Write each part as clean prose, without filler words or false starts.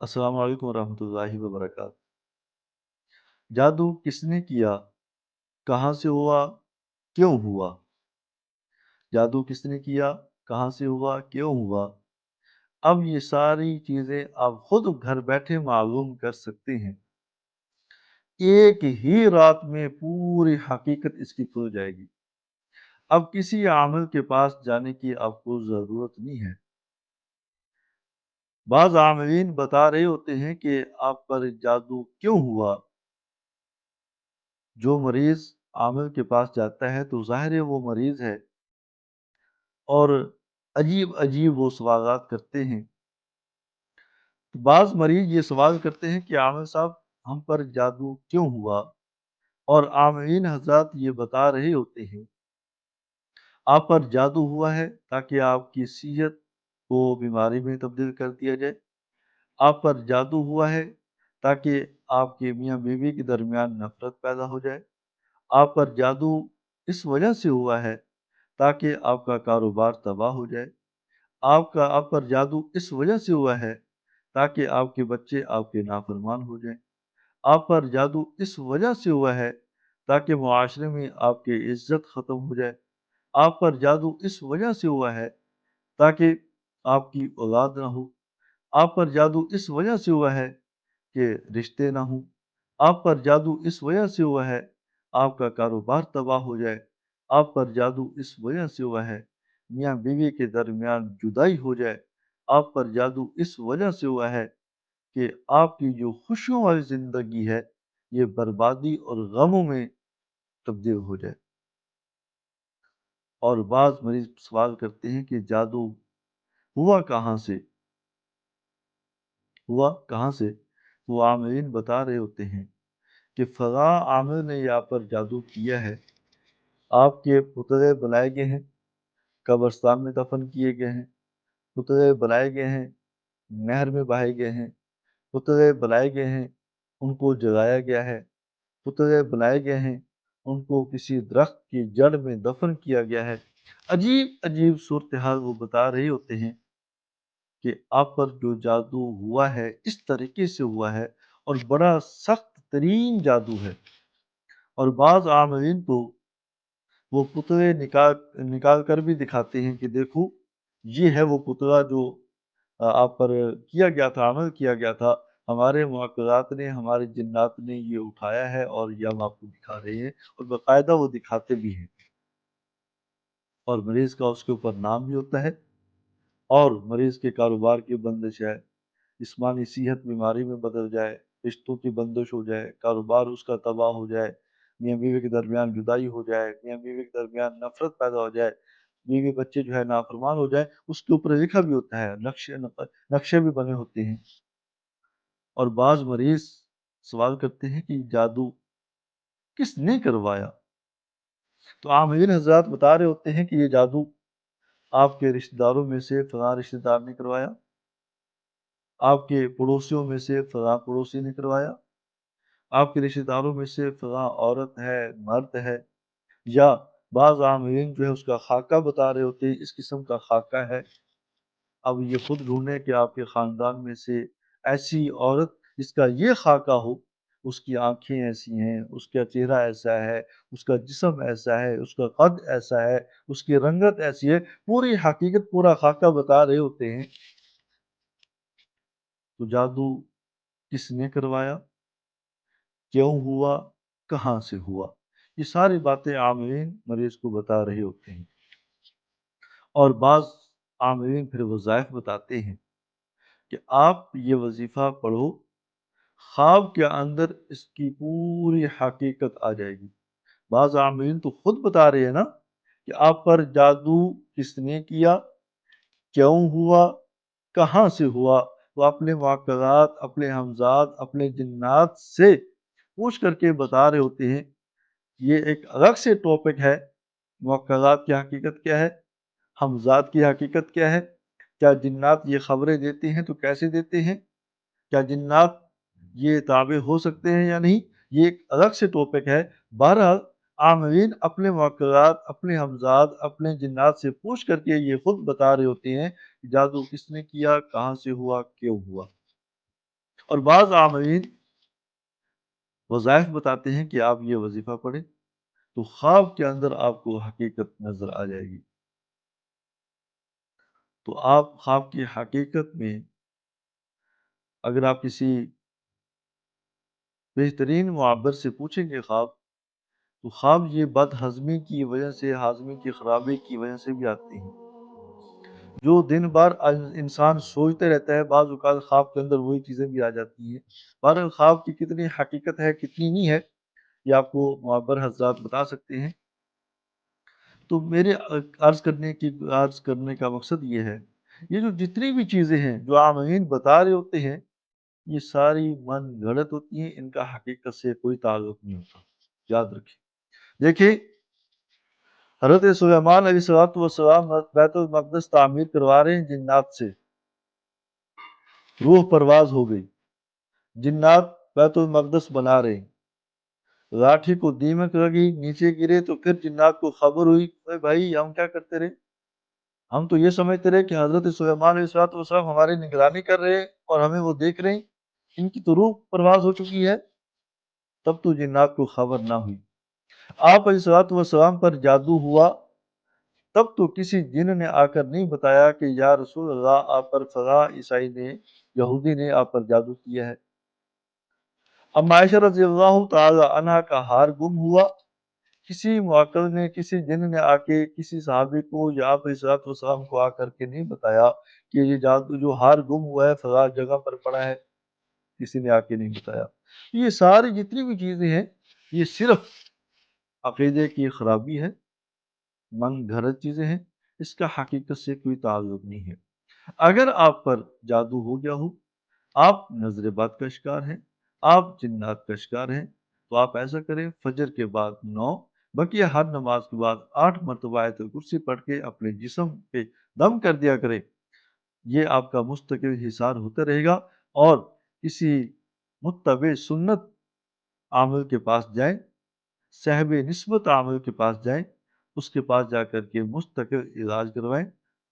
السلام علیکم ورحمۃ اللہ وبرکاتہ۔ جادو کس نے کیا؟ کہاں سے ہوا؟ کیوں ہوا؟ جادو کس نے کیا؟ کہاں سے ہوا؟ کیوں ہوا؟ اب یہ ساری چیزیں آپ خود گھر بیٹھے معلوم کر سکتے ہیں۔ ایک ہی رات میں پوری حقیقت اس کی کھل جائے گی۔ اب کسی عامل کے پاس جانے کی آپ کو ضرورت نہیں ہے۔ بعض عاملین بتا رہے ہوتے ہیں کہ آپ پر جادو کیوں ہوا۔ جو مریض عامل کے پاس جاتا ہے تو ظاہر ہے وہ مریض ہے، اور عجیب عجیب وہ سوالات کرتے ہیں۔ بعض مریض یہ سوال کرتے ہیں کہ عامل صاحب ہم پر جادو کیوں ہوا، اور عاملین حضرات یہ بتا رہے ہوتے ہیں آپ پر جادو ہوا ہے تاکہ آپ کی صحت کو بیماری میں تبدیل کر دیا جائے۔ آپ پر جادو ہوا ہے تاکہ آپ کے میاں بیوی کے درمیان نفرت پیدا ہو جائے۔ آپ پر جادو اس وجہ سے ہوا ہے تاکہ آپ کا کاروبار تباہ ہو جائے۔ آپ پر جادو اس وجہ سے ہوا ہے تاکہ آپ کے بچے آپ کے نافرمان ہو جائیں۔ آپ پر جادو اس وجہ سے ہوا ہے تاکہ معاشرے میں آپ کی عزت ختم ہو جائے۔ آپ پر جادو اس وجہ سے ہوا ہے تاکہ آپ کی اولاد نہ ہو۔ آپ پر جادو اس وجہ سے ہوا ہے کہ رشتے نہ ہوں۔ آپ پر جادو اس وجہ سے ہوا ہے آپ کا کاروبار تباہ ہو جائے۔ آپ پر جادو اس وجہ سے ہوا ہے میاں بیوی کے درمیان جدائی ہو جائے۔ آپ پر جادو اس وجہ سے ہوا ہے کہ آپ کی جو خوشیوں والی زندگی ہے یہ بربادی اور غموں میں تبدیل ہو جائے۔ اور بعض مریض سوال کرتے ہیں کہ جادو ہوا کہاں سے؟ ہوا کہاں سے؟ وہ عاملین بتا رہے ہوتے ہیں کہ فلاں عامل نے یہاں پر جادو کیا ہے۔ آپ کے پتلے بنائے گئے ہیں، قبرستان میں دفن کیے گئے ہیں۔ پتلے بنائے گئے ہیں، نہر میں بہائے گئے ہیں۔ پتلے بنائے گئے ہیں، ان کو جلایا گیا ہے۔ پتلے بنائے گئے ہیں، ان کو کسی درخت کی جڑ میں دفن کیا گیا ہے۔ عجیب عجیب صورتحال وہ بتا رہے ہوتے ہیں کہ آپ پر جو جادو ہوا ہے اس طریقے سے ہوا ہے، اور بڑا سخت ترین جادو ہے۔ اور بعض عاملین کو وہ پتلے نکال کر بھی دکھاتے ہیں کہ دیکھو یہ ہے وہ پتلا جو آپ پر کیا گیا تھا، عمل کیا گیا تھا۔ ہمارے معقولات نے، ہمارے جنات نے یہ اٹھایا ہے اور یہ ہم آپ کو دکھا رہے ہیں، اور باقاعدہ وہ دکھاتے بھی ہیں۔ اور مریض کا اس کے اوپر نام بھی ہوتا ہے، اور مریض کے کاروبار کی بندش ہے، جسمانی صحت بیماری میں بدل جائے، رشتوں کی بندش ہو جائے، کاروبار اس کا تباہ ہو جائے، میاں بیوی کے درمیان جدائی ہو جائے، میاں بیوی کے درمیان نفرت پیدا ہو جائے، بیوی بچے جو ہے نافرمان ہو جائے، اس کے اوپر لکھا بھی ہوتا ہے، نقشے بھی بنے ہوتے ہیں۔ اور بعض مریض سوال کرتے ہیں کہ جادو کس نے کروایا؟ تو عاملین حضرات بتا رہے ہوتے ہیں کہ یہ جادو آپ کے رشتہ داروں میں سے فلاں رشتہ دار نے کروایا، آپ کے پڑوسیوں میں سے فلاں پڑوسی نے کروایا، آپ کے رشتہ داروں میں سے فلاں عورت ہے، مرد ہے، یا بعض عاملین جو ہے اس کا خاکہ بتا رہے ہوتے ہیں، اس قسم کا خاکہ ہے۔ اب یہ خود ڈھونڈیں کہ آپ کے خاندان میں سے ایسی عورت جس کا یہ خاکہ ہو، اس کی آنکھیں ایسی ہیں، اس کا چہرہ ایسا ہے، اس کا جسم ایسا ہے، اس کا قد ایسا ہے، اس کی رنگت ایسی ہے، پوری حقیقت پورا خاکہ بتا رہے ہوتے ہیں۔ تو جادو کس نے کروایا؟ کیوں ہوا؟ کہاں سے ہوا؟ یہ ساری باتیں عاملین مریض کو بتا رہے ہوتے ہیں، اور بعض عاملین پھر وظائف بتاتے ہیں کہ آپ یہ وظیفہ پڑھو، خواب کے اندر اس کی پوری حقیقت آ جائے گی۔ بعض عاملین تو خود بتا رہے ہیں نا کہ آپ پر جادو کس نے کیا، کیوں ہوا، کہاں سے ہوا۔ وہ اپنے واقعات، اپنے ہمزاد، اپنے جنات سے پوچھ کر کے بتا رہے ہوتے ہیں۔ یہ ایک الگ سے ٹاپک ہے، واقعات کی حقیقت کیا ہے، ہمزاد کی حقیقت کیا ہے، کیا جنات یہ خبریں دیتے ہیں تو کیسے دیتے ہیں، کیا جنات یہ تابع ہو سکتے ہیں یا نہیں، یہ ایک الگ سے ٹاپک ہے۔ بہرحال عاملین اپنے واقعات، اپنے ہمزاد، اپنے جنات سے پوچھ کر کے یہ خود بتا رہے ہوتے ہیں کہ جادو کس نے کیا، کہاں سے ہوا، کیوں ہوا۔ اور بعض عاملین وظائف بتاتے ہیں کہ آپ یہ وظیفہ پڑھیں تو خواب کے اندر آپ کو حقیقت نظر آ جائے گی. تو آپ خواب کی حقیقت میں اگر آپ کسی بہترین معبر سے پوچھیں گے خواب، تو خواب یہ بد ہضمی کی وجہ سے، ہاضمے کی خرابی کی وجہ سے بھی آتے ہیں. جو دن بھر انسان سوچتے رہتا ہے، بعض اوقات خواب کے اندر وہی چیزیں بھی آ جاتی ہیں. بہرحال خواب کی کتنی حقیقت ہے کتنی نہیں ہے یہ آپ کو معبر حضرات بتا سکتے ہیں. تو میرے عرض کرنے کا مقصد یہ ہے، یہ جو جتنی بھی چیزیں ہیں جو عاملین بتا رہے ہوتے ہیں یہ ساری من گھڑت ہوتی ہیں، ان کا حقیقت سے کوئی تعلق نہیں ہوتا. یاد رکھیں. دیکھیں حضرت سلیمان علیہ السلام بیت المقدس تعمیر کروا رہے ہیں جنات سے. روح پرواز ہو گئی، جنات بیت المقدس بنا رہے ہیں. لاٹھی کو دیمک لگی، نیچے گرے تو پھر جنات کو خبر ہوئی، اے بھائی ہم کیا کرتے رہے؟ ہم تو یہ سمجھتے رہے کہ حضرت سلیمان علیہ السلام ہماری نگرانی کر رہے ہیں اور ہمیں وہ دیکھ رہے ہیں، ان کی تو روح پرواز ہو چکی ہے. تب تو جنات کو خبر نہ ہوئی. آپ علیہ السلام پر جادو ہوا تب تو کسی جن نے آ کر نہیں بتایا کہ یا رسول اللہ آپ پر فلاں عیسائی نے، یہودی نے آپ پر جادو کیا ہے. اب عائشہ رضی اللہ تعالی عنہ کا ہار گم ہوا، کسی معقل نے، کسی جن نے آ کے کسی صحابی کو یا آپ علیہ السلام کو آ کر کے نہیں بتایا کہ یہ جادو جو ہار گم ہوا ہے فلاں جگہ پر پڑا ہے، کسی نے آ کے نہیں بتایا. یہ ساری جتنی بھی چیزیں ہیں یہ صرف عقیدے کی خرابی ہے، من گھڑت چیزیں ہیں، اس کا حقیقت سے کوئی تعلق نہیں ہے. اگر آپ پر جادو ہو گیا ہو، آپ نظر بد کا شکار ہیں، آپ جنات کا شکار ہیں، تو آپ ایسا کریں فجر کے بعد 9 بقیہ ہر نماز کے بعد 8 مرتبہ آیت الکرسی پڑھ کے اپنے جسم پہ دم کر دیا کریں. یہ آپ کا مستقل حصار ہوتا رہے گا. اور کسی متبع سنت عامل کے پاس جائیں، صاحب نسبت عامل کے پاس جائیں، اس کے پاس جا کر کے مستقل علاج کروائیں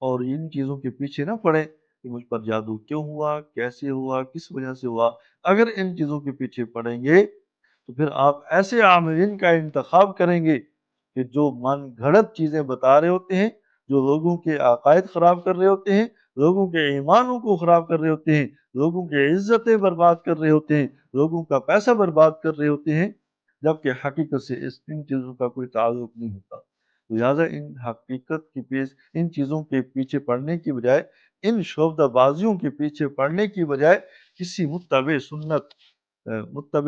اور ان چیزوں کے پیچھے نہ پڑیں کہ مجھ پر جادو کیوں ہوا، کیسے ہوا، کس وجہ سے ہوا. اگر ان چیزوں کے پیچھے پڑیں گے تو پھر آپ ایسے عاملین کا انتخاب کریں گے کہ جو من گھڑت چیزیں بتا رہے ہوتے ہیں، جو لوگوں کے عقائد خراب کر رہے ہوتے ہیں، لوگوں کے ایمانوں کو خراب کر رہے ہوتے ہیں، لوگوں کے عزتیں برباد کر رہے ہوتے ہیں، لوگوں کا پیسہ برباد کر رہے ہوتے ہیں، جبکہ حقیقت سے ان چیزوں کا کوئی تعلق نہیں ہوتا. لہٰذا ان چیزوں کے پیچھے پڑنے کی بجائے، ان شعبدہ بازیوں کے پیچھے پڑنے کی بجائے کسی متبع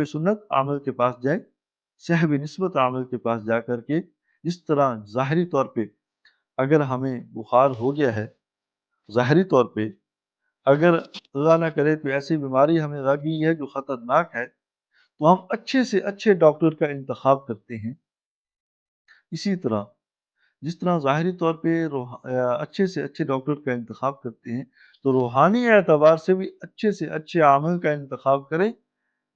سنت عامل کے پاس جائیں، صاحب نسبت عامل کے پاس جا کر کے. جس طرح ظاہری طور پہ اگر ہمیں بخار ہو گیا ہے، ظاہری طور پہ اگر اللہ نہ کرے تو ایسی بیماری ہمیں لگ گئی ہے جو خطرناک ہے، تو ہم اچھے سے اچھے ڈاکٹر کا انتخاب کرتے ہیں. اسی طرح جس طرح ظاہری طور پہ اچھے سے اچھے ڈاکٹر کا انتخاب کرتے ہیں، تو روحانی اعتبار سے بھی اچھے سے اچھے عامل کا انتخاب کریں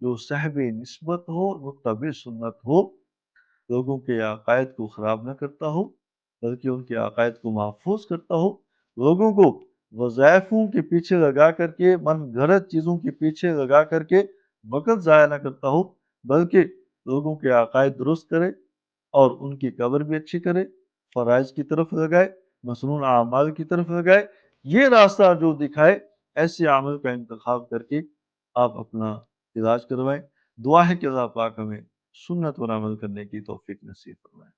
جو صاحب نسبت ہو، متبع سنت ہو، لوگوں کے عقائد کو خراب نہ کرتا ہو بلکہ ان کے عقائد کو محفوظ کرتا ہو، لوگوں کو وظائفوں کے پیچھے لگا کر کے، من گھڑت چیزوں کے پیچھے لگا کر کے وقت ضائع نہ کرتا ہو بلکہ لوگوں کے عقائد درست کرے اور ان کی قبر بھی اچھی کرے، فرائض کی طرف لگائے، مسنون اعمال کی طرف لگائے. یہ راستہ جو دکھائے ایسے عمل کا انتخاب کر کے آپ اپنا علاج کروائیں. دعا ہے کہ اللہ پاک ہمیں سنت پر عمل کرنے کی توفیق نصیب فرمائے.